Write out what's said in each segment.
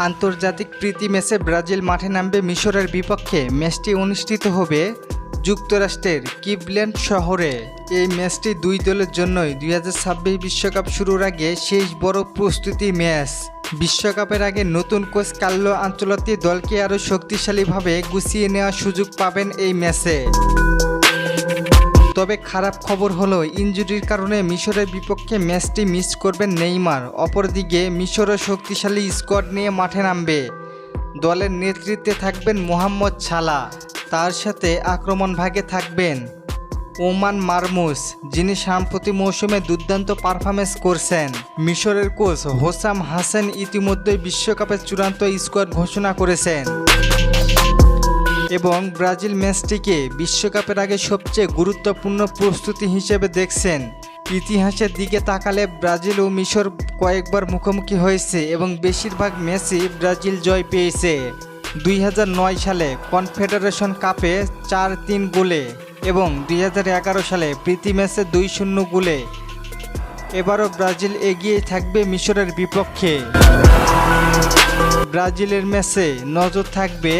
আন্তর্জাতিক প্রীতি ম্যাচে ব্রাজিল মাঠে নামবে মিশরের বিপক্ষে। ম্যাচটি অনুষ্ঠিত হবে যুক্তরাষ্ট্রের ক্লিভল্যান্ড শহরে। এই ম্যাচটি দুই দলের জন্যই 2026 বিশ্বকাপ শুরুর আগে শেষ বড় প্রস্তুতি ম্যাচ। বিশ্বকাপের আগে নতুন কোচ কার্লো আনচেলত্তি দলকে আরও শক্তিশালীভাবে গুছিয়ে নেওয়ার সুযোগ পাবেন এই ম্যাচে। তবে খারাপ খবর হলো ইনজুরির কারণে মিশরের বিপক্ষে ম্যাচটি মিস করবেন নেইমার। অপরদিকে মিশরও শক্তিশালী স্কোয়াড নিয়ে মাঠে নামবে। দলের নেতৃত্বে থাকবেন মোহাম্মদ সালাহ, তার সাথে আক্রমণ ভাগে থাকবেন ওমান মারমুশ, যিনি সাম্প্রতিক মৌসুমে দুর্দান্ত পারফরমেন্স করছেন। মিশরের কোচ হোসাম হাসান ইতিমধ্যেই বিশ্বকাপের চূড়ান্ত স্কোয়াড ঘোষণা করেছেন এবং ব্রাজিল ম্যাচটিকে বিশ্বকাপের আগে সবচেয়ে গুরুত্বপূর্ণ প্রস্তুতি হিসেবে দেখছেন। ইতিহাসের দিকে তাকালে ব্রাজিল ও মিশর কয়েকবার মুখোমুখি হয়েছে এবং বেশিরভাগ ম্যাচই ব্রাজিল জয় পেয়েছে। 2009 সালে কনফেডারেশন কাপে 4-3 গোলে এবং 2011 সালে প্রীতি ম্যাচে 2-0 গোলে। এবারও ব্রাজিল এগিয়ে থাকবে মিশরের বিপক্ষে। ব্রাজিলের ম্যাচে নজর থাকবে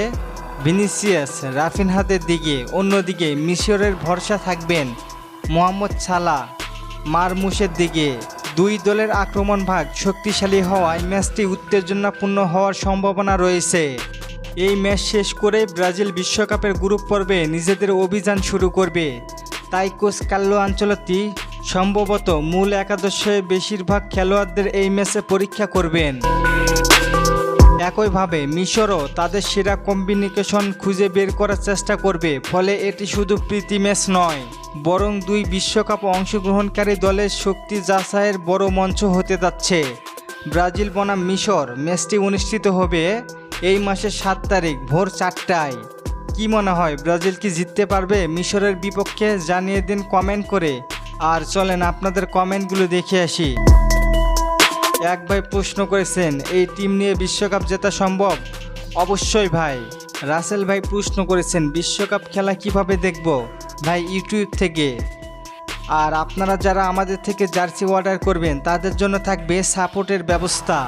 ভিনিসিয়াস, রাফিনহাদের দিকে। অন্যদিকে মিশরের ভরসা থাকবেন মোহাম্মদ সালাহ, মারমুশের দিকে। দুই দলের আক্রমণ ভাগ শক্তিশালী হওয়ায় ম্যাচটি উত্তেজনাপূর্ণ হওয়ার সম্ভাবনা রয়েছে। এই ম্যাচ শেষ করে ব্রাজিল বিশ্বকাপের গ্রুপ পর্বে নিজেদের অভিযান শুরু করবে। তাই কোচ কার্লো আনচেলত্তি সম্ভবত মূল একাদশে বেশিরভাগ খেলোয়াড়দের এই ম্যাচে পরীক্ষা করবেন। একইভাবে মিশরও তাদের সেরা কম্বিনেশন খুঁজে বের করার চেষ্টা করবে। ফলে এটি শুধু প্রীতি ম্যাচ নয়, বরং দুই বিশ্বকাপ অংশগ্রহণকারী দলের শক্তি যাচাইয়ের বড় মঞ্চ হতে যাচ্ছে। ব্রাজিল বনাম মিশর ম্যাচটি অনুষ্ঠিত হবে এই মাসের 7 তারিখ ভোর 4টায়। কি মনে হয়, ব্রাজিল কি জিততে পারবে মিশরের বিপক্ষে? জানিয়ে দিন কমেন্ট করে। আর চলেন আপনাদের কমেন্টগুলো দেখে আসি। এক ভাই প্রশ্ন করেছেন, এই টিম নিয়ে বিশ্বকাপ জেতা সম্ভব? অবশ্যই ভাই। রাসেল ভাই প্রশ্ন করেছেন, বিশ্বকাপ খেলা কিভাবে দেখব? ভাই ইউটিউব থেকে। আর আপনারা যারা আমাদের থেকে জার্সি অর্ডার করবেন তাদের জন্য থাকবে সাপোর্টের ব্যবস্থা।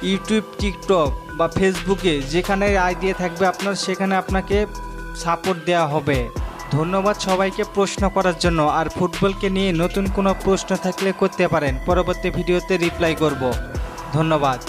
ইউটিউব, টিকটক বা ফেসবুকে যেখানে আইডিয়া থাকবে আপনার, সেখানে আপনাকে সাপোর্ট দেওয়া হবে। ধন্যবাদ সবাইকে প্রশ্ন করার জন্য। আর ফুটবলকে নিয়ে নতুন কোনো প্রশ্ন থাকলে করতে পারেন, পরবর্তী ভিডিওতে রিপ্লাই করব। ধন্যবাদ।